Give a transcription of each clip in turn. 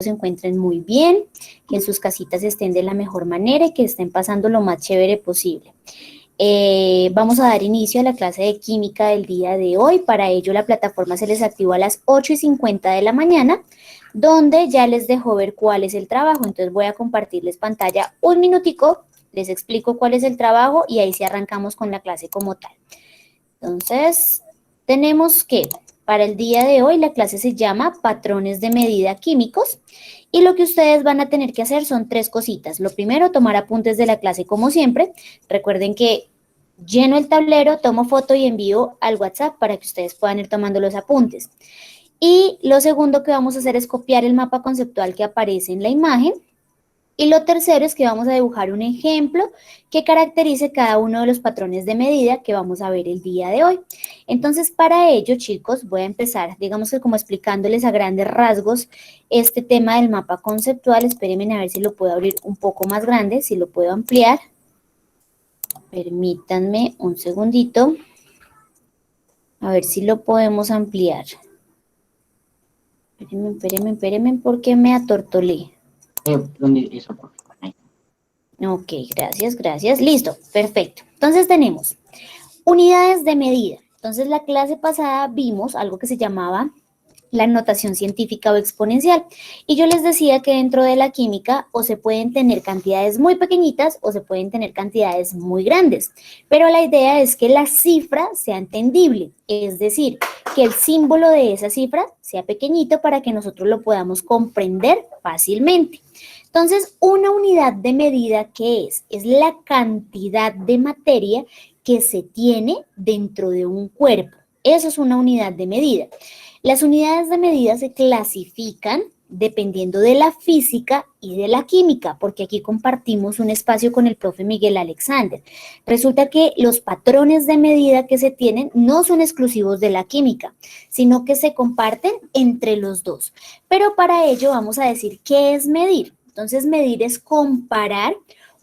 se encuentren muy bien, que en sus casitas estén de la mejor manera y que estén pasando lo más chévere posible. Vamos a dar inicio a la clase de química del día de hoy. Para ello la plataforma se les activó a las 8:50 de la mañana, donde ya les dejo ver cuál es el trabajo. Entonces voy a compartirles pantalla un minutico, les explico cuál es el trabajo y ahí sí arrancamos con la clase como tal. Entonces, tenemos que para el día de hoy la clase se llama Patrones de Medida Químicos y lo que ustedes van a tener que hacer son 3 cositas. Lo primero, tomar apuntes de la clase como siempre. Recuerden que lleno el tablero, tomo foto y envío al WhatsApp para que ustedes puedan ir tomando los apuntes. Y lo segundo que vamos a hacer es copiar el mapa conceptual que aparece en la imagen. Y lo tercero es que vamos a dibujar un ejemplo que caracterice cada uno de los patrones de medida que vamos a ver el día de hoy. Entonces, para ello, chicos, voy a empezar, digamos que como explicándoles a grandes rasgos este tema del mapa conceptual. Espérenme a ver si lo puedo abrir un poco más grande, si lo puedo ampliar. Permítanme un segundito. A ver si lo podemos ampliar. Espérenme, porque me atortolé. Ok, gracias. Listo, perfecto. Entonces tenemos unidades de medida. Entonces la clase pasada vimos algo que se llamaba la notación científica o exponencial. Y yo les decía que dentro de la química o se pueden tener cantidades muy pequeñitas o se pueden tener cantidades muy grandes. Pero la idea es que la cifra sea entendible, es decir, que el símbolo de esa cifra sea pequeñito para que nosotros lo podamos comprender fácilmente. Entonces, una unidad de medida, ¿qué es? Es la cantidad de materia que se tiene dentro de un cuerpo. Eso es una unidad de medida. Las unidades de medida se clasifican dependiendo de la física y de la química, porque aquí compartimos un espacio con el profe Miguel Alexander. Resulta que los patrones de medida que se tienen no son exclusivos de la química, sino que se comparten entre los dos. Pero para ello vamos a decir qué es medir. Entonces, medir es comparar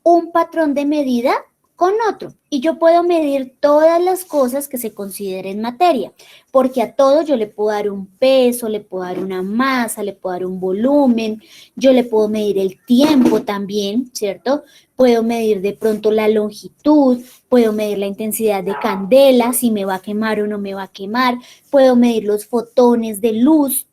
un patrón de medida con otro. Y yo puedo medir todas las cosas que se consideren materia, porque a todo yo le puedo dar un peso, le puedo dar una masa, le puedo dar un volumen, yo le puedo medir el tiempo también, ¿cierto? Puedo medir de pronto la longitud, puedo medir la intensidad de candela, si me va a quemar o no me va a quemar, puedo medir los fotones de luz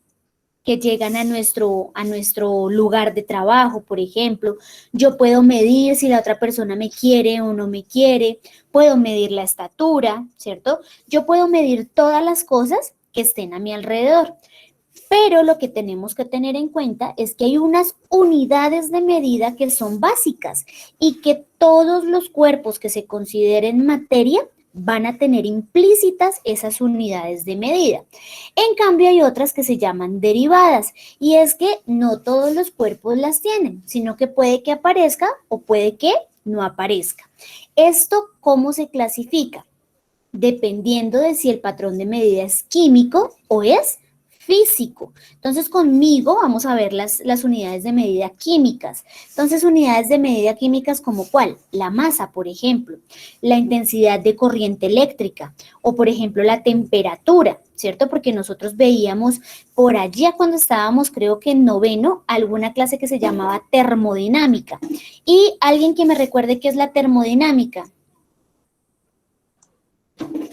que llegan a nuestro lugar de trabajo, por ejemplo. Yo puedo medir si la otra persona me quiere o no me quiere, puedo medir la estatura, ¿cierto? Yo puedo medir todas las cosas que estén a mi alrededor. Pero lo que tenemos que tener en cuenta es que hay unas unidades de medida que son básicas y que todos los cuerpos que se consideren materia van a tener implícitas esas unidades de medida. En cambio, hay otras que se llaman derivadas, y es que no todos los cuerpos las tienen, sino que puede que aparezca o puede que no aparezca. ¿Esto cómo se clasifica? Dependiendo de si el patrón de medida es químico o es físico. Entonces, conmigo vamos a ver las unidades de medida químicas. Entonces, unidades de medida químicas como ¿cuál? La masa, por ejemplo, la intensidad de corriente eléctrica o, por ejemplo, la temperatura, ¿cierto? Porque nosotros veíamos por allá cuando estábamos, creo que en noveno, alguna clase que se llamaba termodinámica. Y alguien que me recuerde qué es la termodinámica.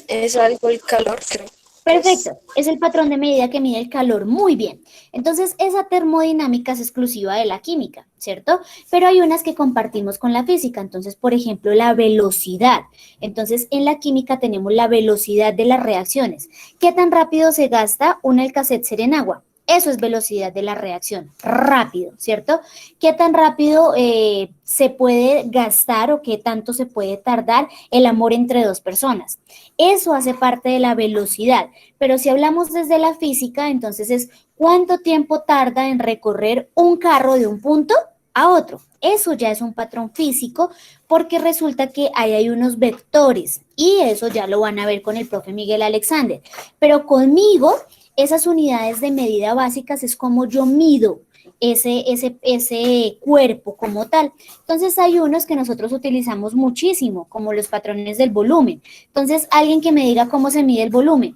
Es algo el calor, creo. Perfecto, es el patrón de medida que mide el calor, muy bien. Entonces, esa termodinámica es exclusiva de la química, ¿cierto? Pero hay unas que compartimos con la física, entonces, por ejemplo, la velocidad. Entonces, en la química tenemos la velocidad de las reacciones. ¿Qué tan rápido se gasta un Alka-Seltzer en agua? Eso es velocidad de la reacción, rápido, ¿cierto? ¿Qué tan rápido se puede gastar o qué tanto se puede tardar el amor entre dos personas? Eso hace parte de la velocidad, pero si hablamos desde la física, entonces es cuánto tiempo tarda en recorrer un carro de un punto a otro. Eso ya es un patrón físico porque resulta que ahí hay unos vectores y eso ya lo van a ver con el profe Miguel Alexander. Pero conmigo, esas unidades de medida básicas es como yo mido ese cuerpo como tal. Entonces hay unos que nosotros utilizamos muchísimo, como los patrones del volumen. Entonces, alguien que me diga cómo se mide el volumen.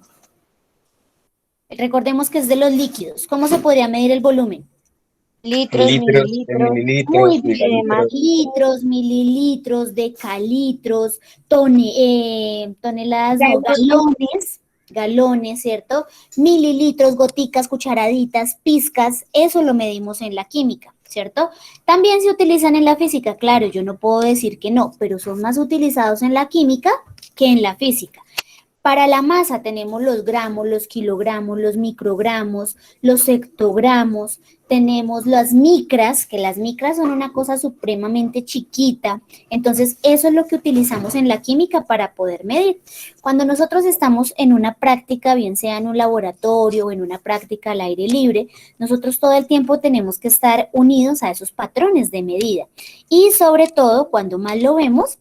Recordemos que es de los líquidos. ¿Cómo se podría medir el volumen? Litros, Litros, mililitros, Muy mililitros, bien. megalitros. Litros, mililitros, decalitros, toneladas, no, galones, ¿cierto? Mililitros, goticas, cucharaditas, pizcas, eso lo medimos en la química, ¿cierto? También se utilizan en la física, claro, yo no puedo decir que no, pero son más utilizados en la química que en la física. Para la masa tenemos los gramos, los kilogramos, los microgramos, los hectogramos, tenemos las micras, que las micras son una cosa supremamente chiquita. Entonces, eso es lo que utilizamos en la química para poder medir. Cuando nosotros estamos en una práctica, bien sea en un laboratorio o en una práctica al aire libre, nosotros todo el tiempo tenemos que estar unidos a esos patrones de medida. Y sobre todo, cuando más lo vemos,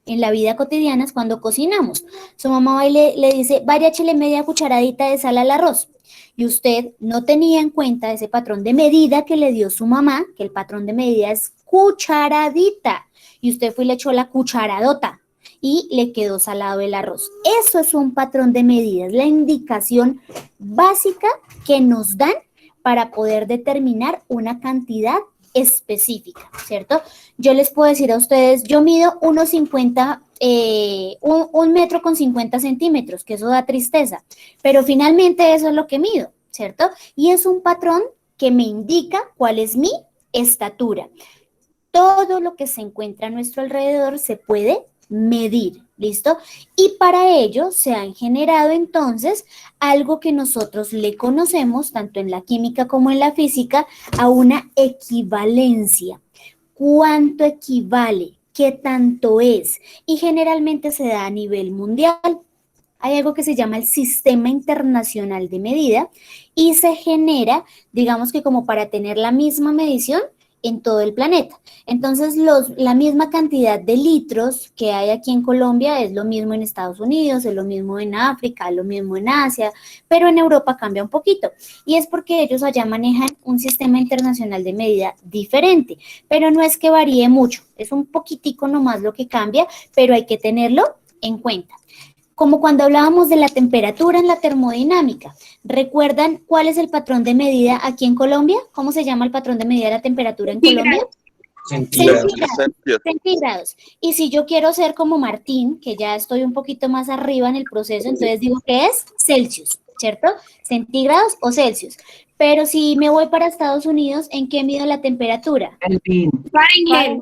en la vida cotidiana es cuando cocinamos. Su mamá va y le dice, vaya, échele media cucharadita de sal al arroz. Y usted no tenía en cuenta ese patrón de medida que le dio su mamá, que el patrón de medida es cucharadita. Y usted fue y le echó la cucharadota y le quedó salado el arroz. Eso es un patrón de medida, es la indicación básica que nos dan para poder determinar una cantidad específica, ¿cierto? Yo les puedo decir a ustedes, yo mido 1,50, un metro con 50 centímetros, que eso da tristeza, pero finalmente eso es lo que mido, ¿cierto? Y es un patrón que me indica cuál es mi estatura. Todo lo que se encuentra a nuestro alrededor se puede medir, ¿listo? Y para ello se han generado entonces algo que nosotros le conocemos, tanto en la química como en la física, a una equivalencia. ¿Cuánto equivale? ¿Qué tanto es? Y generalmente se da a nivel mundial. Hay algo que se llama el Sistema Internacional de Medida y se genera, digamos que como para tener la misma medición en todo el planeta. Entonces, la misma cantidad de litros que hay aquí en Colombia es lo mismo en Estados Unidos, es lo mismo en África, es lo mismo en Asia, pero en Europa cambia un poquito. Y es porque ellos allá manejan un sistema internacional de medida diferente, pero no es que varíe mucho, es un poquitico nomás lo que cambia, pero hay que tenerlo en cuenta. Como cuando hablábamos de la temperatura en la termodinámica. ¿Recuerdan cuál es el patrón de medida aquí en Colombia? ¿Cómo se llama el patrón de medida de la temperatura en Colombia? Centígrados. Centígrados. Y si yo quiero ser como Martín, que ya estoy un poquito más arriba en el proceso, entonces digo que es Celsius, ¿cierto? Centígrados o Celsius. Pero si me voy para Estados Unidos, ¿en qué mido la temperatura? Fahrenheit.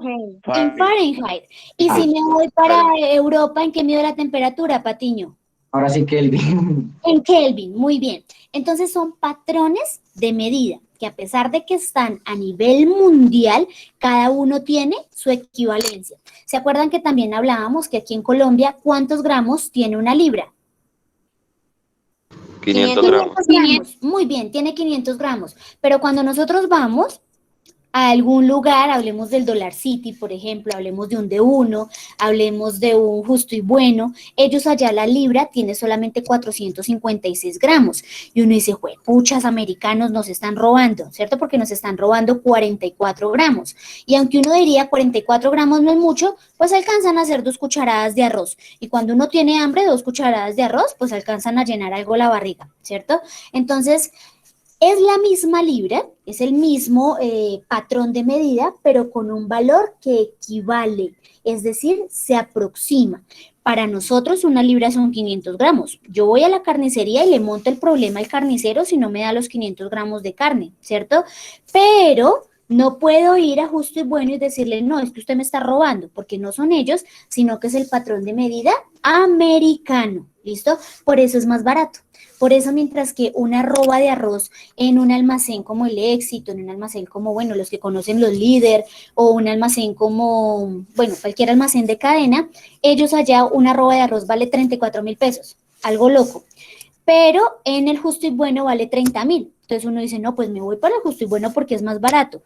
En Fahrenheit. Y si me voy para Europa, ¿en qué mido la temperatura, Patiño? Ahora sí, Kelvin. En Kelvin, muy bien. Entonces son patrones de medida que a pesar de que están a nivel mundial, cada uno tiene su equivalencia. ¿Se acuerdan que también hablábamos que aquí en Colombia, ¿cuántos gramos tiene una libra? 500 gramos. Muy bien, tiene 500 gramos. Pero cuando nosotros vamos a algún lugar, hablemos del Dollar City, por ejemplo, hablemos de un de uno, hablemos de un Justo y Bueno, ellos allá la libra tiene solamente 456 gramos. Y uno dice, puchas, americanos nos están robando, ¿cierto? Porque nos están robando 44 gramos. Y aunque uno diría 44 gramos no es mucho, pues alcanzan a hacer 2 cucharadas de arroz. Y cuando uno tiene hambre, 2 cucharadas de arroz, pues alcanzan a llenar algo la barriga, ¿cierto? Entonces, es la misma libra, es el mismo patrón de medida, pero con un valor que equivale, es decir, se aproxima. Para nosotros una libra son 500 gramos. Yo voy a la carnicería y le monto el problema al carnicero si no me da los 500 gramos de carne, ¿cierto? Pero no puedo ir a Justo y Bueno y decirle, no, es que usted me está robando, porque no son ellos, sino que es el patrón de medida americano, ¿listo? Por eso es más barato. Por eso, mientras que una arroba de arroz en un almacén como el Éxito, en un almacén como, bueno, los que conocen los Líder, o un almacén como, bueno, cualquier almacén de cadena, ellos allá una arroba de arroz vale 34,000 pesos, algo loco. Pero en el Justo y Bueno vale 30,000. Entonces uno dice, no, pues me voy para el Justo y Bueno porque es más barato.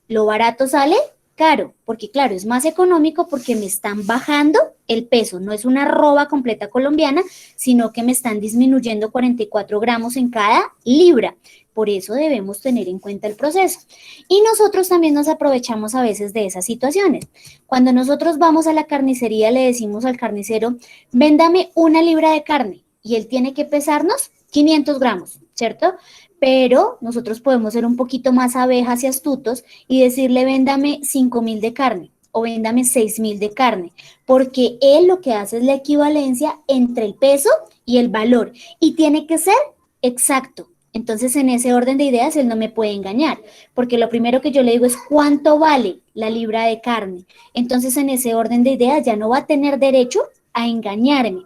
Lo barato sale caro, porque claro, es más económico porque me están bajando el peso, no es una arroba completa colombiana, sino que me están disminuyendo 44 gramos en cada libra. Por eso debemos tener en cuenta el proceso. Y nosotros también nos aprovechamos a veces de esas situaciones. Cuando nosotros vamos a la carnicería, le decimos al carnicero, véndame 1 libra de carne, y él tiene que pesarnos 500 gramos, ¿cierto? Pero nosotros podemos ser un poquito más abejas y astutos y decirle, véndame 5.000 de carne o véndame 6.000 de carne, porque él lo que hace es la equivalencia entre el peso y el valor, y tiene que ser exacto. Entonces, en ese orden de ideas, él no me puede engañar, porque lo primero que yo le digo es cuánto vale la libra de carne. Entonces, en ese orden de ideas, ya no va a tener derecho a engañarme.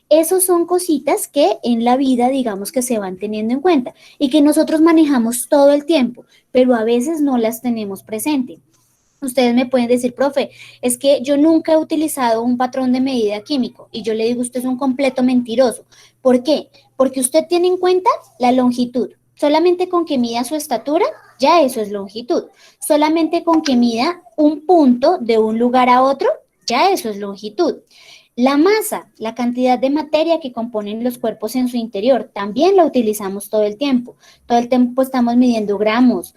Esos son cositas que en la vida, digamos, que se van teniendo en cuenta y que nosotros manejamos todo el tiempo, pero a veces no las tenemos presente. Ustedes me pueden decir, profe, es que yo nunca he utilizado un patrón de medida químico, y yo le digo, usted es un completo mentiroso. ¿Por qué? Porque usted tiene en cuenta la longitud. Solamente con que mida su estatura, ya eso es longitud. Solamente con que mida un punto de un lugar a otro, ya eso es longitud. La masa, la cantidad de materia que componen los cuerpos en su interior, también la utilizamos todo el tiempo. Todo el tiempo estamos midiendo gramos,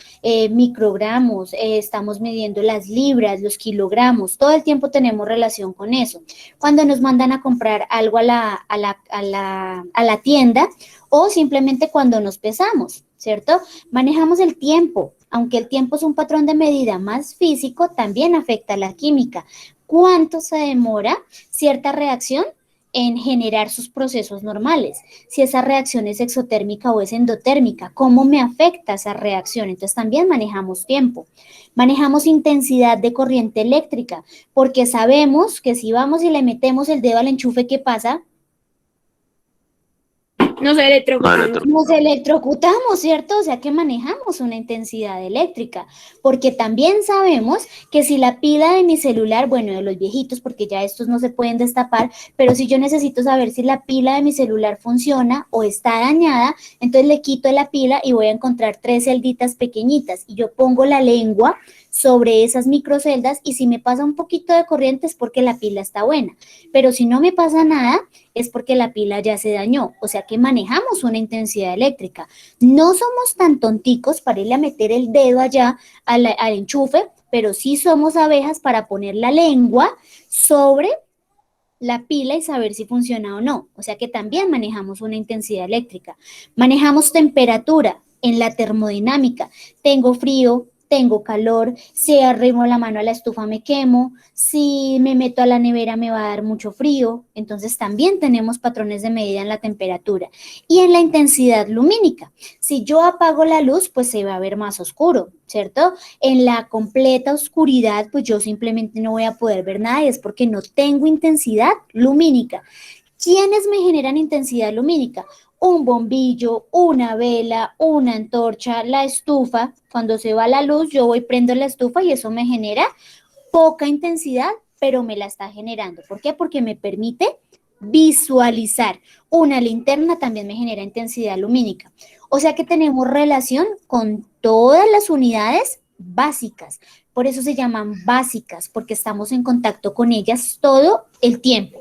microgramos, estamos midiendo las libras, los kilogramos, todo el tiempo tenemos relación con eso. Cuando nos mandan a comprar algo a la tienda, o simplemente cuando nos pesamos, ¿cierto? Manejamos el tiempo. Aunque el tiempo es un patrón de medida más físico, también afecta a la química. ¿Cuánto se demora cierta reacción en generar sus procesos normales? Si esa reacción es exotérmica o es endotérmica, ¿cómo me afecta esa reacción? Entonces también manejamos tiempo. Manejamos intensidad de corriente eléctrica, porque sabemos que si vamos y le metemos el dedo al enchufe, ¿qué pasa? Nos electrocutamos, ¿cierto? O sea que manejamos una intensidad eléctrica, porque también sabemos que si la pila de mi celular, bueno, de los viejitos, porque ya estos no se pueden destapar, pero si yo necesito saber si la pila de mi celular funciona o está dañada, entonces le quito la pila y voy a encontrar 3 celditas pequeñitas, y yo pongo la lengua sobre esas microceldas, y si me pasa un poquito de corriente es porque la pila está buena, pero si no me pasa nada es porque la pila ya se dañó. O sea que manejamos una intensidad eléctrica. No somos tan tonticos para irle a meter el dedo allá al enchufe, pero sí somos abejas para poner la lengua sobre la pila y saber si funciona o no. O sea que también manejamos una intensidad eléctrica. Manejamos temperatura en la termodinámica. Tengo frío, tengo calor, si arrimo la mano a la estufa me quemo, si me meto a la nevera me va a dar mucho frío. Entonces también tenemos patrones de medida en la temperatura y en la intensidad lumínica. Si yo apago la luz, pues se va a ver más oscuro, ¿cierto? En la completa oscuridad, pues yo simplemente no voy a poder ver nada, y es porque no tengo intensidad lumínica. ¿Quiénes me generan intensidad lumínica? Un bombillo, una vela, una antorcha, la estufa. Cuando se va la luz, yo voy, prendo la estufa y eso me genera poca intensidad, pero me la está generando. ¿Por qué? Porque me permite visualizar. Una linterna también me genera intensidad lumínica. O sea que tenemos relación con todas las unidades básicas. Por eso se llaman básicas, porque estamos en contacto con ellas todo el tiempo.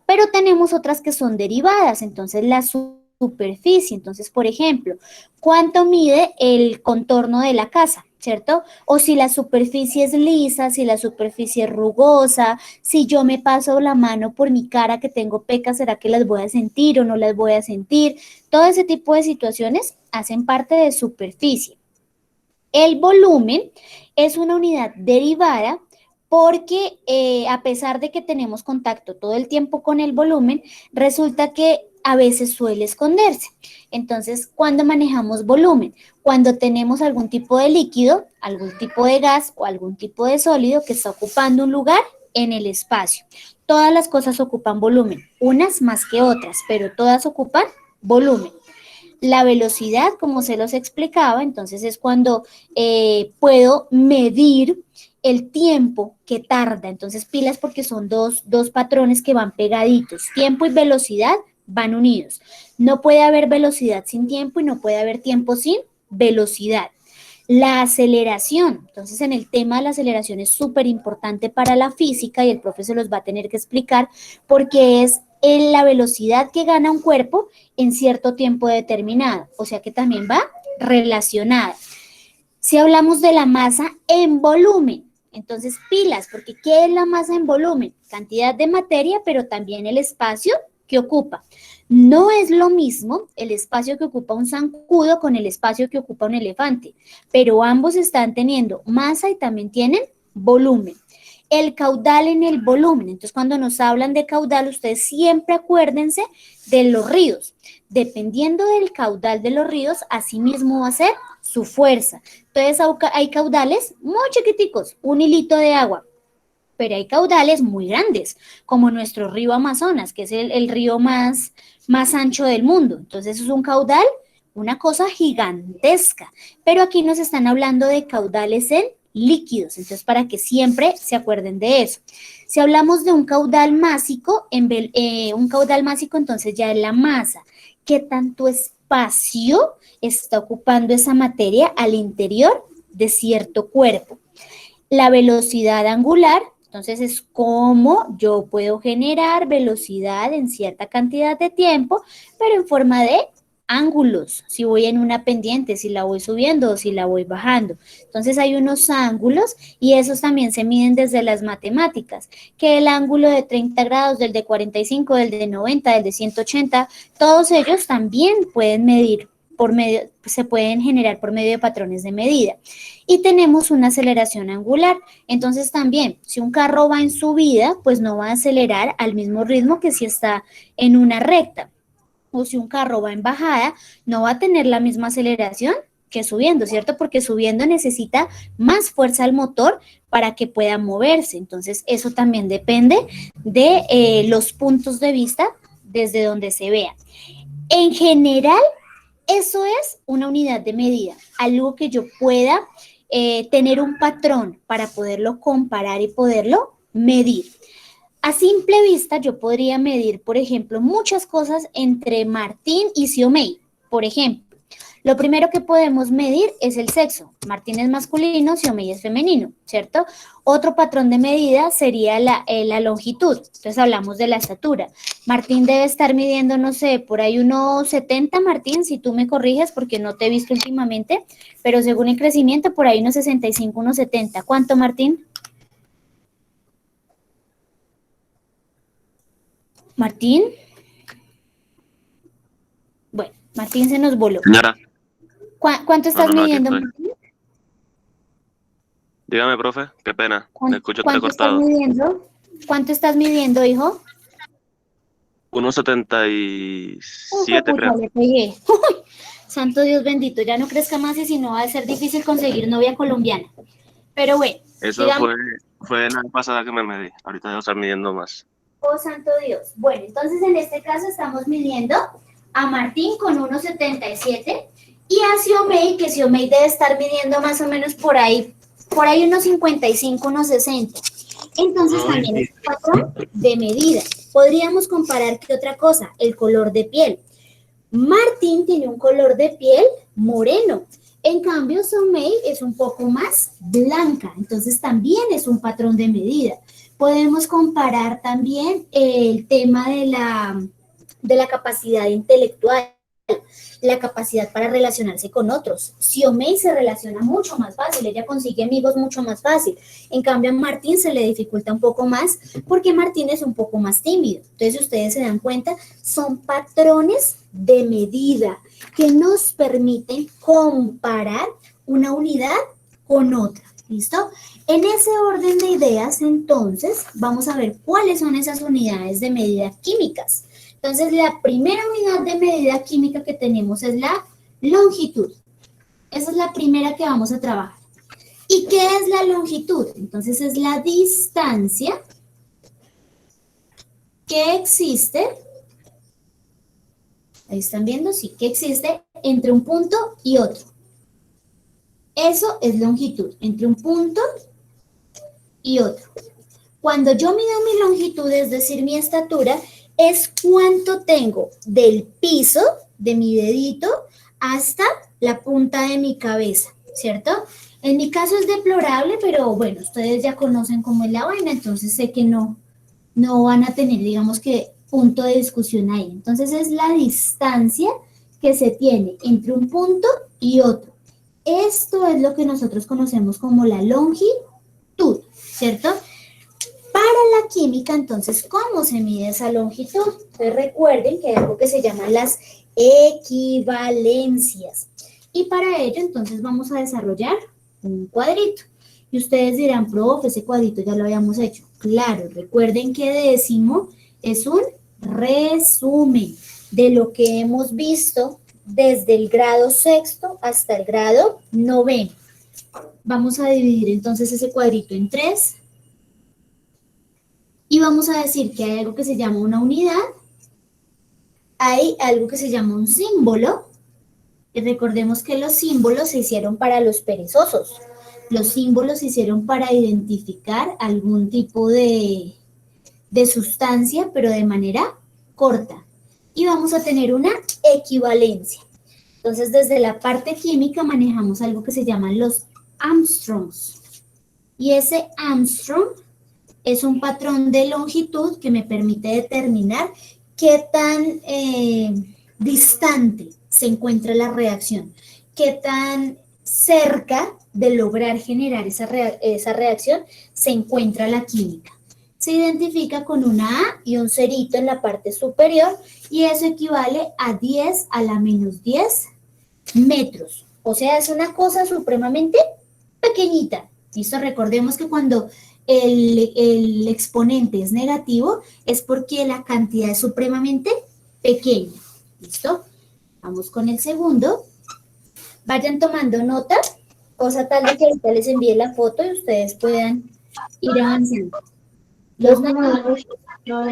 Pero tenemos otras que son derivadas, entonces la superficie. Entonces, por ejemplo, ¿cuánto mide el contorno de la casa? ¿Cierto? O si la superficie es lisa, si la superficie es rugosa, si yo me paso la mano por mi cara que tengo pecas, ¿será que las voy a sentir o no las voy a sentir? Todo ese tipo de situaciones hacen parte de superficie. El volumen es una unidad derivada porque a pesar de que tenemos contacto todo el tiempo con el volumen, resulta que a veces suele esconderse. Entonces, ¿cuándo manejamos volumen? Cuando tenemos algún tipo de líquido, algún tipo de gas o algún tipo de sólido que está ocupando un lugar en el espacio. Todas las cosas ocupan volumen, unas más que otras, pero todas ocupan volumen. La velocidad, como se los explicaba, entonces es cuando puedo medir el tiempo que tarda. Entonces, pilas porque son dos patrones que van pegaditos. Tiempo y velocidad van unidos. No puede haber velocidad sin tiempo y no puede haber tiempo sin velocidad. La aceleración, entonces en el tema de la aceleración es súper importante para la física y el profe se los va a tener que explicar porque es en la velocidad que gana un cuerpo en cierto tiempo determinado, o sea que también va relacionada. Si hablamos de la masa en volumen, entonces pilas, porque ¿qué es la masa en volumen? Cantidad de materia, pero también el espacio que ocupa. No es lo mismo el espacio que ocupa un zancudo con el espacio que ocupa un elefante, pero ambos están teniendo masa y también tienen volumen. El caudal en el volumen, entonces cuando nos hablan de caudal, ustedes siempre acuérdense de los ríos. Dependiendo del caudal de los ríos, así mismo va a ser su fuerza. Entonces hay caudales muy chiquiticos, un hilito de agua, pero hay caudales muy grandes, como nuestro río Amazonas, que es el río más ancho del mundo. Entonces es un caudal, una cosa gigantesca, pero aquí nos están hablando de caudales en líquidos, entonces para que siempre se acuerden de eso. Si hablamos de un caudal másico, entonces ya es la masa. ¿Qué tanto espacio está ocupando esa materia al interior de cierto cuerpo? La velocidad angular, entonces es cómo yo puedo generar velocidad en cierta cantidad de tiempo, pero en forma de ángulos, si voy en una pendiente, si la voy subiendo o si la voy bajando. Entonces hay unos ángulos y esos también se miden desde las matemáticas, que el ángulo de 30 grados, del de 45, del de 90, del de 180, todos ellos también pueden medir se pueden generar por medio de patrones de medida. Y tenemos una aceleración angular. Entonces también, si un carro va en subida, pues no va a acelerar al mismo ritmo que si está en una recta. O si un carro va en bajada, no va a tener la misma aceleración que subiendo, ¿cierto? Porque subiendo necesita más fuerza al motor para que pueda moverse. Entonces, eso también depende de los puntos de vista desde donde se vea. En general, eso es una unidad de medida, algo que yo pueda tener un patrón para poderlo comparar y poderlo medir. A simple vista, yo podría medir, por ejemplo, muchas cosas entre Martín y Xiomei. Por ejemplo, lo primero que podemos medir es el sexo. Martín es masculino, Xiomei es femenino, ¿cierto? Otro patrón de medida sería la longitud. Entonces hablamos de la estatura. Martín debe estar midiendo, no sé, por ahí unos 70, Martín, si tú me corriges porque no te he visto últimamente, pero según el crecimiento, por ahí unos 65, unos 70. ¿Cuánto, Martín? Martín. Bueno, Martín se nos voló. Señora. ¿Cuánto estás No, aquí midiendo, estoy. Martín? Dígame, profe, qué pena, me escucho ¿Cuánto estás entrecortado. midiendo? ¿Cuánto estás midiendo, hijo? 1,77 Pucha, creo. le pegué. Uy, santo Dios bendito, ya no crezca más y si no va a ser difícil conseguir novia colombiana. Pero bueno, Eso digamos, fue la vez pasada que me medí. Ahorita debo estar midiendo más. oh santo Dios. Bueno, entonces en este caso estamos midiendo a Martín con 1,77 y a Xiomei, que Xiomei debe estar midiendo más o menos por ahí unos 55, unos 60. Entonces también es un patrón de medida. Podríamos comparar qué otra cosa, el color de piel. Martín tiene un color de piel moreno. En cambio, Xiomei es un poco más blanca. Entonces también es un patrón de medida. Podemos comparar también el tema de la capacidad intelectual, la capacidad para relacionarse con otros. Xiomei se relaciona mucho más fácil, ella consigue amigos mucho más fácil. En cambio, a Martín se le dificulta un poco más porque Martín es un poco más tímido. Entonces, si ustedes se dan cuenta, son patrones de medida que nos permiten comparar una unidad con otra. ¿Listo? En ese orden de ideas, entonces, vamos a ver cuáles son esas unidades de medida químicas. Entonces, la primera unidad de medida química que tenemos es la longitud. Esa es la primera que vamos a trabajar. ¿Y qué es la longitud? Entonces, es la distancia que existe, ahí están viendo, sí, que existe entre un punto y otro. Eso es longitud, entre un punto y otro. Cuando yo mido mi longitud, es decir, mi estatura, es cuánto tengo del piso de mi dedito hasta la punta de mi cabeza, ¿cierto? En mi caso es deplorable, pero bueno, ustedes ya conocen cómo es la vaina, entonces sé que no van a tener, digamos que, punto de discusión ahí. Entonces es la distancia que se tiene entre un punto y otro. Esto es lo que nosotros conocemos como la longitud, ¿cierto? Para la química, entonces, ¿cómo se mide esa longitud? Entonces, recuerden que hay algo que se llaman las equivalencias. Y para ello, entonces, vamos a desarrollar un cuadrito. Y ustedes dirán, profe, ese cuadrito ya lo habíamos hecho. Claro, recuerden que décimo es un resumen de lo que hemos visto desde el grado sexto hasta el grado noveno. Vamos a dividir entonces ese cuadrito en 3. Y vamos a decir que hay algo que se llama una unidad, hay algo que se llama un símbolo, y recordemos que los símbolos se hicieron para los perezosos. Los símbolos se hicieron para identificar algún tipo de sustancia, pero de manera corta. Y vamos a tener una equivalencia. Entonces, desde la parte química manejamos algo que se llaman los Armstrongs. Y ese Armstrong es un patrón de longitud que me permite determinar qué tan distante se encuentra la reacción, qué tan cerca de lograr generar esa reacción se encuentra la química. Se identifica con una A y un cerito en la parte superior y eso equivale a 10 a la menos 10 metros. O sea, es una cosa supremamente pequeñita. ¿Listo? Recordemos que cuando el exponente es negativo es porque la cantidad es supremamente pequeña. ¿Listo? Vamos con el segundo. Vayan tomando nota, cosa tal de que ahorita les envíe la foto y ustedes puedan ir avanzando. Los nanovatios, no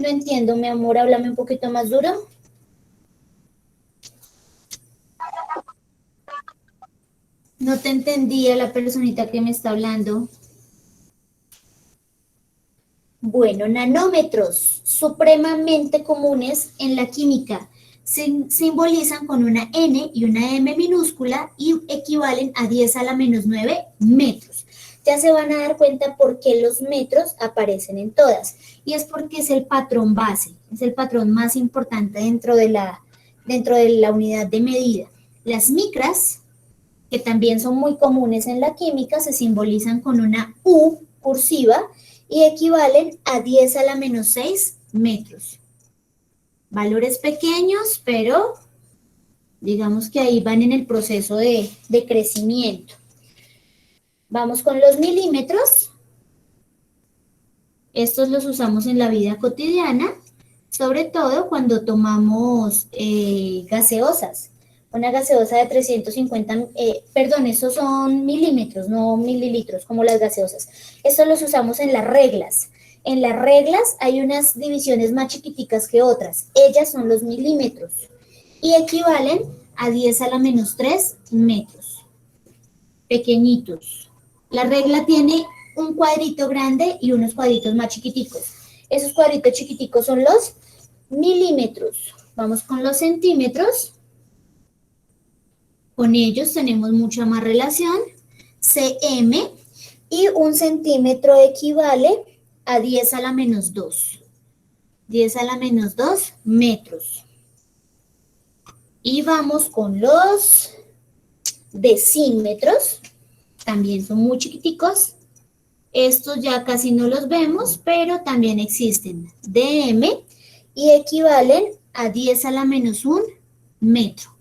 entiendo, mi amor, háblame un poquito más duro. No te entendía la personita que me está hablando. Bueno, nanómetros, supremamente comunes en la química. Se simbolizan con una N y una M minúscula y equivalen a 10 a la menos 9 metros. Ya se van a dar cuenta por qué los metros aparecen en todas. Y es porque es el patrón base, es el patrón más importante dentro de la unidad de medida. Las micras, que también son muy comunes en la química, se simbolizan con una U cursiva y equivalen a 10 a la menos 6 metros. Valores pequeños, pero digamos que ahí van en el proceso de crecimiento. Vamos con los milímetros. Estos los usamos en la vida cotidiana, sobre todo cuando tomamos gaseosas. Una gaseosa de 350, esos son milímetros, no mililitros, como las gaseosas. Estos los usamos en las reglas. En las reglas hay unas divisiones más chiquiticas que otras. Ellas son los milímetros y equivalen a 10 a la menos 3 metros. Pequeñitos. La regla tiene un cuadrito grande y unos cuadritos más chiquiticos. Esos cuadritos chiquiticos son los milímetros. Vamos con los centímetros. Con ellos tenemos mucha más relación. cm y un centímetro equivale a 10 a la menos 2. 10 a la menos 2 metros. Y vamos con los decímetros. También son muy chiquiticos. Estos ya casi no los vemos, pero también existen dm y equivalen a 10 a la menos 1 metro.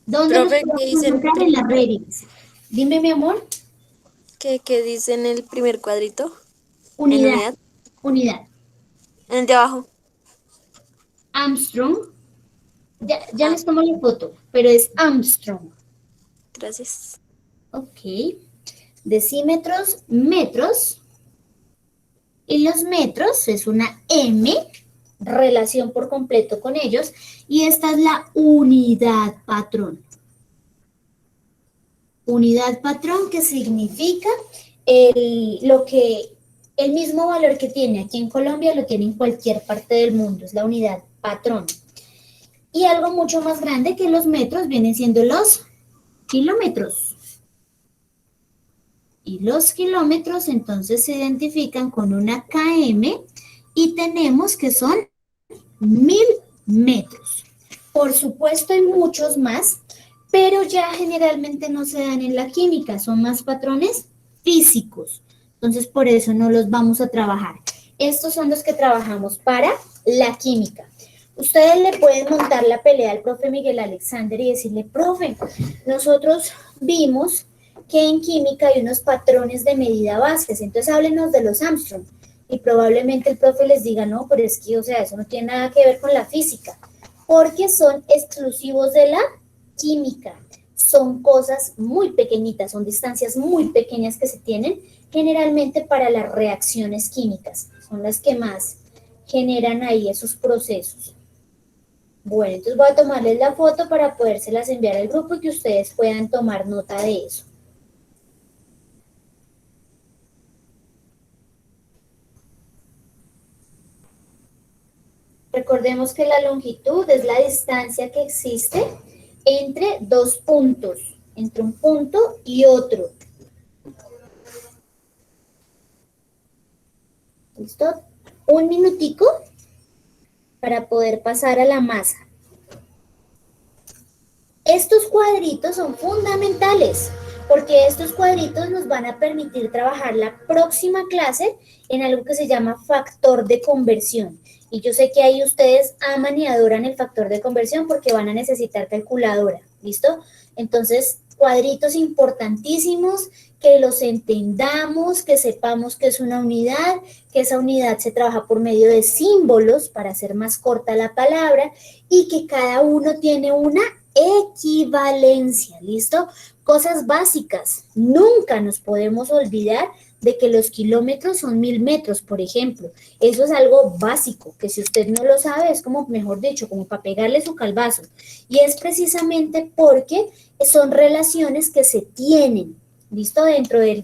¿Dónde Profe, nos ¿qué dicen? en las reglas? Dime, mi amor. ¿Qué dice en el primer cuadrito? Unidad. Unidad. En el de abajo. Armstrong. Ya les tomo la foto, pero es Armstrong. Gracias. Ok. Decímetros, metros. Y los metros es una M, relación por completo con ellos. Y esta es la unidad patrón. Unidad patrón que significa el mismo valor que tiene aquí en Colombia lo tiene en cualquier parte del mundo. Es la unidad patrón. Y algo mucho más grande que los metros vienen siendo los kilómetros. Y los kilómetros entonces se identifican con una km y tenemos que son 1000 metros. Por supuesto hay muchos más, pero ya generalmente no se dan en la química, son más patrones físicos. Entonces, por eso no los vamos a trabajar. Estos son los que trabajamos para la química. Ustedes le pueden montar la pelea al profe Miguel Alexander y decirle, profe, nosotros vimos que en química hay unos patrones de medida bases, entonces háblenos de los Armstrong. Y probablemente el profe les diga, no, pero es que, o sea, eso no tiene nada que ver con la física, porque son exclusivos de la química. Son cosas muy pequeñitas, son distancias muy pequeñas que se tienen generalmente para las reacciones químicas. Son las que más generan ahí esos procesos. Bueno, entonces voy a tomarles la foto para podérselas enviar al grupo y que ustedes puedan tomar nota de eso. Recordemos que la longitud es la distancia que existe entre dos puntos, entre un punto y otro. ¿Listo? Un minutico para poder pasar a la masa. Estos cuadritos son fundamentales porque estos cuadritos nos van a permitir trabajar la próxima clase en algo que se llama factor de conversión. Y yo sé que ahí ustedes aman y adoran el factor de conversión porque van a necesitar calculadora, ¿listo? Entonces, cuadritos importantísimos, que los entendamos, que sepamos que es una unidad, que esa unidad se trabaja por medio de símbolos para hacer más corta la palabra y que cada uno tiene una equivalencia, ¿listo? Cosas básicas. Nunca nos podemos olvidar de que los kilómetros son 1000 metros, por ejemplo. Eso es algo básico, que si usted no lo sabe, es como, mejor dicho, como para pegarle su calvazo. Y es precisamente porque son relaciones que se tienen, ¿listo? Dentro de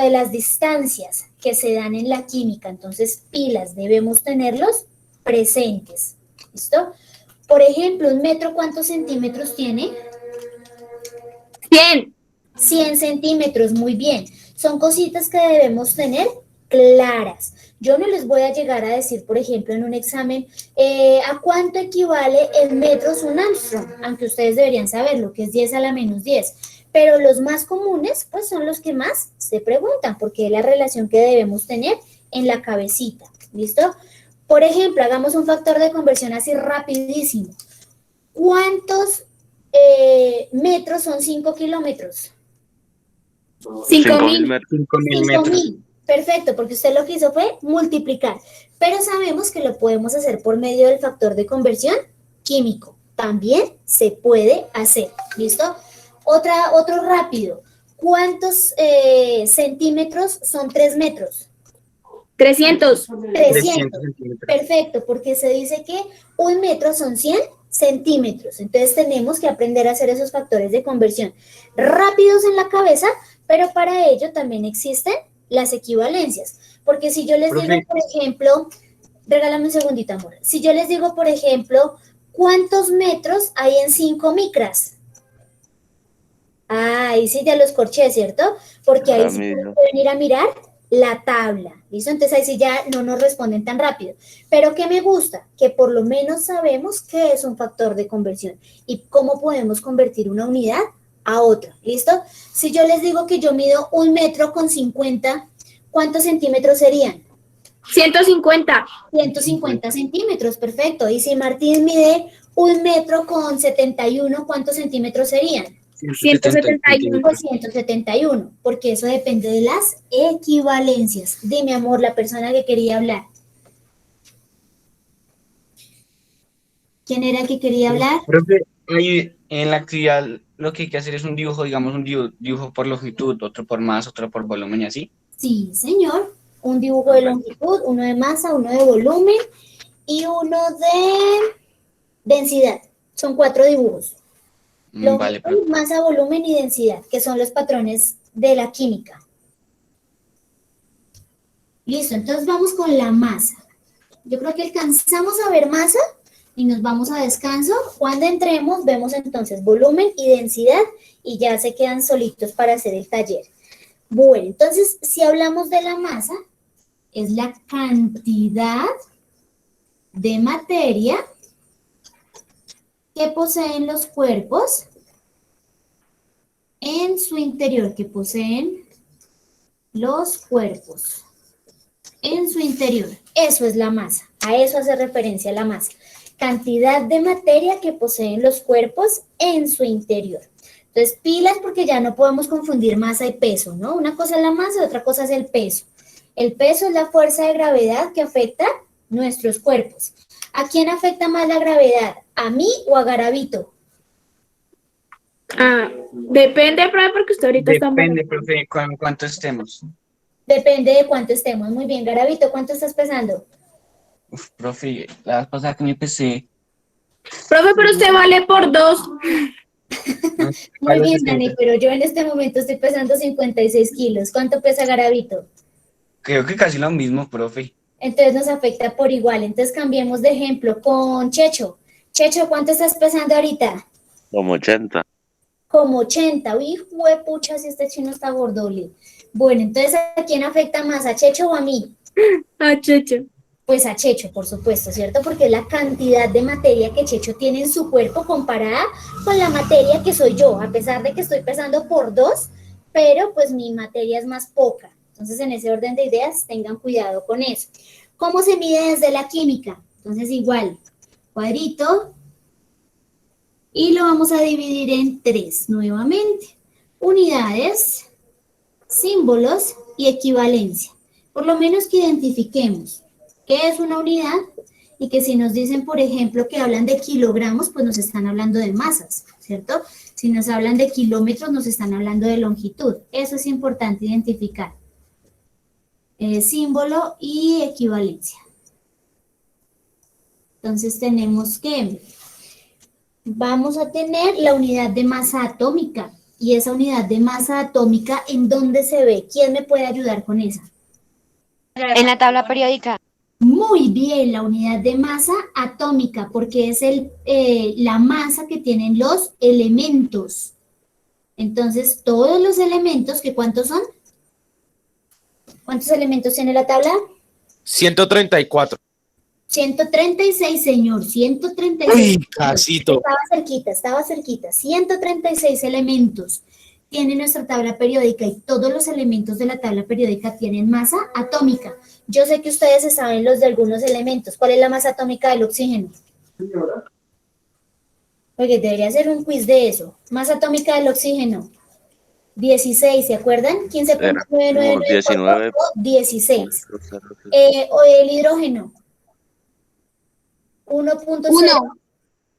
las distancias que se dan en la química. Entonces, pilas, debemos tenerlos presentes, ¿listo? Por ejemplo, un metro, ¿cuántos centímetros tiene? 100. 100 centímetros, muy bien. Son cositas que debemos tener claras. Yo no les voy a llegar a decir, por ejemplo, en un examen, ¿a cuánto equivale en metros un Armstrong? Aunque ustedes deberían saberlo, que es 10 a la menos 10. Pero los más comunes, pues son los que más se preguntan, porque es la relación que debemos tener en la cabecita. ¿Listo? Por ejemplo, hagamos un factor de conversión así rapidísimo. ¿Cuántos metros son 5 kilómetros? 5.000 metros. 5.000 metros. 5.000. Perfecto, porque usted lo que hizo fue multiplicar. Pero sabemos que lo podemos hacer por medio del factor de conversión químico. También se puede hacer. ¿Listo? Otro rápido. ¿Cuántos centímetros son 3 metros? 300. 300. centímetros. Perfecto, porque se dice que un metro son 100 centímetros. Entonces tenemos que aprender a hacer esos factores de conversión rápidos en la cabeza, pero para ello también existen las equivalencias. Porque si yo les digo, por ejemplo, regálame un segundito, amor. Si yo les digo, por ejemplo, ¿cuántos metros hay en 5 micras? Ah, ahí sí ya los corché, ¿cierto? Porque ahí sí pueden ir a mirar la tabla, ¿listo? Entonces ahí sí ya no nos responden tan rápido. Pero ¿qué me gusta? Que por lo menos sabemos qué es un factor de conversión y cómo podemos convertir una unidad a otra, ¿listo? Si yo les digo que yo mido 1,50 m, ¿cuántos centímetros serían? 150. 150 centímetros, perfecto. Y si Martín mide 1,71 m, ¿cuántos centímetros serían? 171. Pues 171, porque eso depende de las equivalencias. Dime, amor, la persona que quería hablar. ¿Quién era que quería hablar? Profe, ahí en la actividad lo que hay que hacer es un dibujo, digamos, un dibujo por longitud, otro por masa, otro por volumen y así. Sí, señor. Un dibujo de longitud, uno de masa, uno de volumen y uno de densidad. Son 4 dibujos. Vale, Longitud, masa, volumen y densidad, que son los patrones de la química. Listo, entonces vamos con la masa. Yo creo que alcanzamos a ver masa y nos vamos a descanso. Cuando entremos, vemos entonces volumen y densidad y ya se quedan solitos para hacer el taller. Bueno, entonces, si hablamos de la masa, es la cantidad de materia que poseen los cuerpos en su interior que poseen los cuerpos. En su interior. Eso es la masa. A eso hace referencia la masa. Cantidad de materia que poseen los cuerpos en su interior. Entonces, pilas porque ya no podemos confundir masa y peso, ¿no? Una cosa es la masa y otra cosa es el peso. El peso es la fuerza de gravedad que afecta nuestros cuerpos. ¿A quién afecta más la gravedad? ¿A mí o a Garavito? Depende, profe, porque usted ahorita está Depende, profe, cuánto estemos. Depende de cuánto estemos. Muy bien, Garavito, ¿cuánto estás pesando? Uf, profe, la vez pasada que me pesé. Profe, pero usted vale por 2. Muy bien, Dani, pero yo en este momento estoy pesando 56 kilos. ¿Cuánto pesa Garavito? Creo que casi lo mismo, profe. Entonces nos afecta por igual. Entonces cambiemos de ejemplo con Checho. Checho, ¿cuánto estás pesando ahorita? Como 80. Como 80. Uy, juepucha, si este chino está gordole. Bueno, entonces, ¿a quién afecta más? ¿A Checho o a mí? A Checho. Pues a Checho, por supuesto, ¿cierto? Porque es la cantidad de materia que Checho tiene en su cuerpo comparada con la materia que soy yo, a pesar de que estoy pesando por 2, pero pues mi materia es más poca. Entonces, en ese orden de ideas, tengan cuidado con eso. ¿Cómo se mide desde la química? Entonces, igual, cuadrito, y lo vamos a dividir en 3 nuevamente. Unidades, símbolos y equivalencia. Por lo menos que identifiquemos qué es una unidad y que si nos dicen, por ejemplo, que hablan de kilogramos, pues nos están hablando de masas, ¿cierto? Si nos hablan de kilómetros, nos están hablando de longitud. Eso es importante identificar. Símbolo y equivalencia. Entonces tenemos que, vamos a tener la unidad de masa atómica. Y esa unidad de masa atómica, ¿en dónde se ve? ¿Quién me puede ayudar con esa? En la tabla periódica. Muy bien, la unidad de masa atómica, porque es la masa que tienen los elementos. Entonces, todos los elementos, ¿que cuántos son? ¿Cuántos elementos tiene la tabla? 134. 136, señor, 136. Uy, casito. Estaba cerquita. 136 elementos tiene nuestra tabla periódica y todos los elementos de la tabla periódica tienen masa atómica. Yo sé que ustedes se saben los de algunos elementos. ¿Cuál es la masa atómica del oxígeno? Oye, debería ser un quiz de eso. Masa atómica del oxígeno. 16, ¿se acuerdan? 15.999 19. 16. O el hidrógeno. 1.0.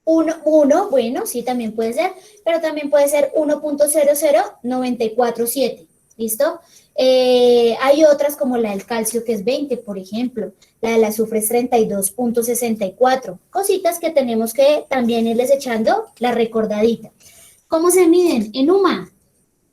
1, bueno, sí, también puede ser, pero también puede ser 1.00947, ¿listo? Hay otras como la del calcio, que es 20, por ejemplo, la del azufre es 32.64, cositas que tenemos que también irles echando la recordadita. ¿Cómo se miden? En UMA.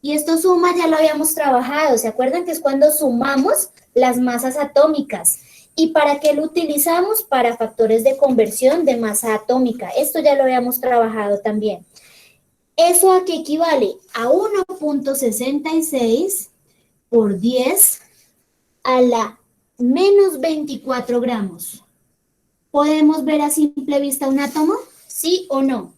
Y esto suma ya lo habíamos trabajado, ¿se acuerdan que es cuando sumamos las masas atómicas? ¿Y para qué lo utilizamos? Para factores de conversión de masa atómica. Esto ya lo habíamos trabajado también. ¿Eso a qué equivale? A 1.66 por 10 a la menos 24 gramos. ¿Podemos ver a simple vista un átomo? ¿Sí o no?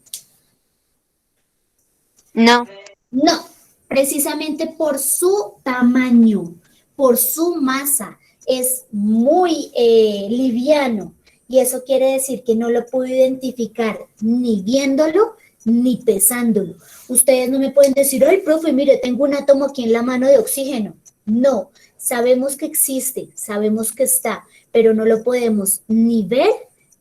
No. No, precisamente por su tamaño, por su masa. Es muy liviano y eso quiere decir que no lo puedo identificar ni viéndolo ni pesándolo. Ustedes no me pueden decir, ay, profe, mire, tengo un átomo aquí en la mano de oxígeno. No, sabemos que existe, sabemos que está, pero no lo podemos ni ver,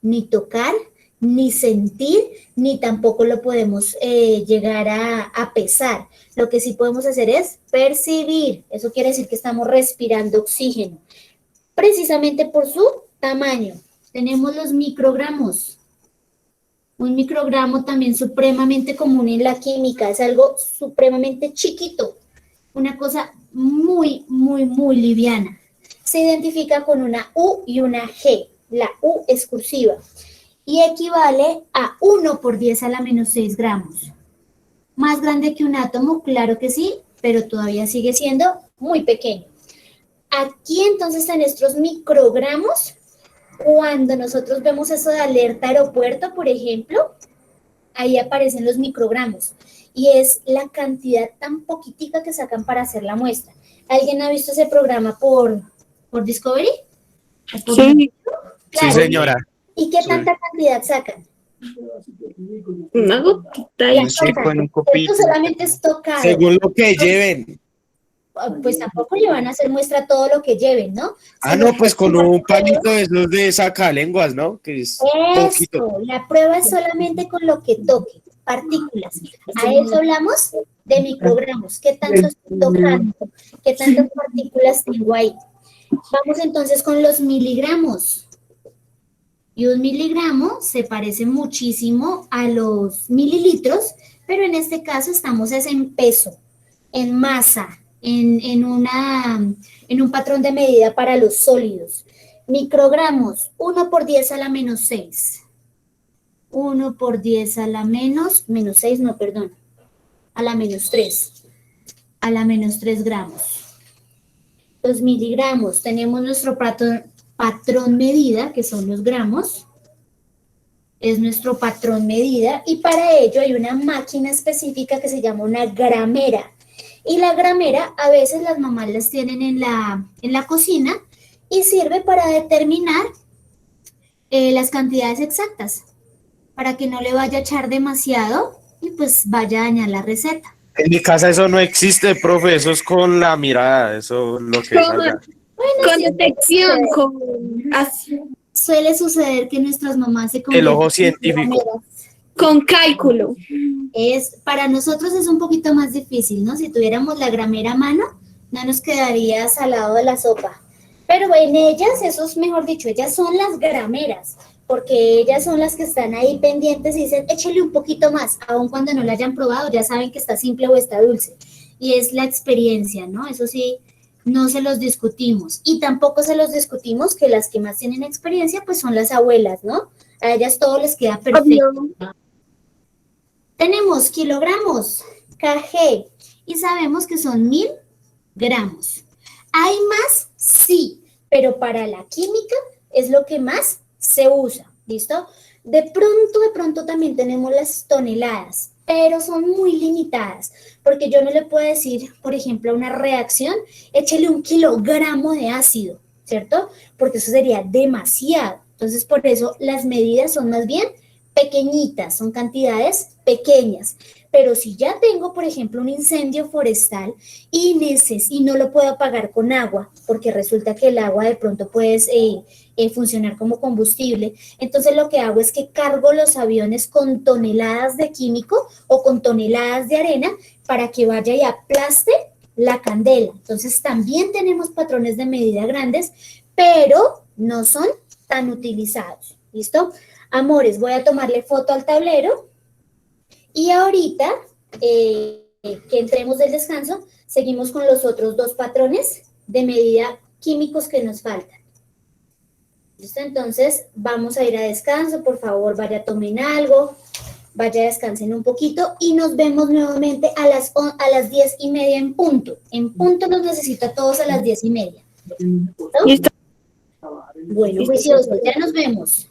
ni tocar, ni sentir, ni tampoco lo podemos llegar a pesar. Lo que sí podemos hacer es percibir. Eso quiere decir que estamos respirando oxígeno. Precisamente por su tamaño. Tenemos los microgramos. Un microgramo también supremamente común en la química. Es algo supremamente chiquito. Una cosa muy, muy, muy liviana. Se identifica con una U y una G. La U es cursiva. Y equivale a 1 por 10 a la menos 6 gramos. ¿Más grande que un átomo? Claro que sí, pero todavía sigue siendo muy pequeño. Aquí entonces en nuestros microgramos, cuando nosotros vemos eso de alerta aeropuerto, por ejemplo, ahí aparecen los microgramos y es la cantidad tan poquitica que sacan para hacer la muestra. ¿Alguien ha visto ese programa por Discovery? Sí. Sí, señora. ¿Y qué tanta cantidad sacan? Una gotita y Un seco en un copito. Esto solamente es tocado. Según lo que lleven. Pues tampoco le van a hacer muestra todo lo que lleven, ¿no? Ah, no, pues con un palito de esos de sacalenguas, ¿no? Que es poquito. Eso, la prueba es solamente con lo que toque, partículas. A eso hablamos de microgramos. ¿Qué tanto estoy tocando? ¿Qué tantas partículas tengo ahí? Vamos entonces con los miligramos. Y un miligramo se parece muchísimo a los mililitros, pero en este caso estamos es en peso, en masa, en un patrón de medida para los sólidos. Microgramos, 1 por 10 a la menos 6. 1 por 10 a la menos 6, no, perdón, a la menos 3. A la menos 3 gramos. Los miligramos, tenemos nuestro patrón medida, que son los gramos. Es nuestro patrón medida y para ello hay una máquina específica que se llama una gramera. Y la gramera a veces las mamás las tienen en la cocina y sirve para determinar las cantidades exactas, para que no le vaya a echar demasiado y pues vaya a dañar la receta. En mi casa eso no existe, profe, eso es con la mirada, eso es lo que salga. con detección, con así, Suele suceder que nuestras mamás se El ojo convierten en científico. grameras. con cálculo. Para nosotros es un poquito más difícil, ¿no? Si tuviéramos la gramera a mano, no nos quedaría salado de la sopa. Pero en ellas, eso es mejor dicho, ellas son las grameras, porque ellas son las que están ahí pendientes y dicen, échale un poquito más, aun cuando no la hayan probado, ya saben que está simple o está dulce. Y es la experiencia, ¿no? Eso sí, no se los discutimos. Y tampoco se los discutimos que las que más tienen experiencia, pues son las abuelas, ¿no? A ellas todo les queda perfecto. Obvio. Tenemos kilogramos, kg, y sabemos que son 1000 gramos. ¿Hay más? Sí, pero para la química es lo que más se usa, ¿listo? De pronto también tenemos las toneladas, pero son muy limitadas, porque yo no le puedo decir, por ejemplo, a una reacción, échele 1 kilogramo de ácido, ¿cierto? Porque eso sería demasiado. Entonces, por eso las medidas son más bien pequeñitas, son cantidades pequeñas. Pero si ya tengo, por ejemplo, un incendio forestal y no lo puedo apagar con agua, porque resulta que el agua de pronto puede funcionar como combustible, entonces lo que hago es que cargo los aviones con toneladas de químico o con toneladas de arena para que vaya y aplaste la candela. Entonces también tenemos patrones de medida grandes, pero no son tan utilizados. ¿Listo? Amores, voy a tomarle foto al tablero y ahorita que entremos del descanso, seguimos con los otros 2 patrones de medida químicos que nos faltan. ¿Listo? Entonces vamos a ir a descanso, por favor, vaya, tomen algo, vaya, descansen un poquito y nos vemos nuevamente a las 10:30 en punto. En punto los necesito a todos a las 10:30. ¿Listo? Listo. Bueno, juiciosos, ya nos vemos.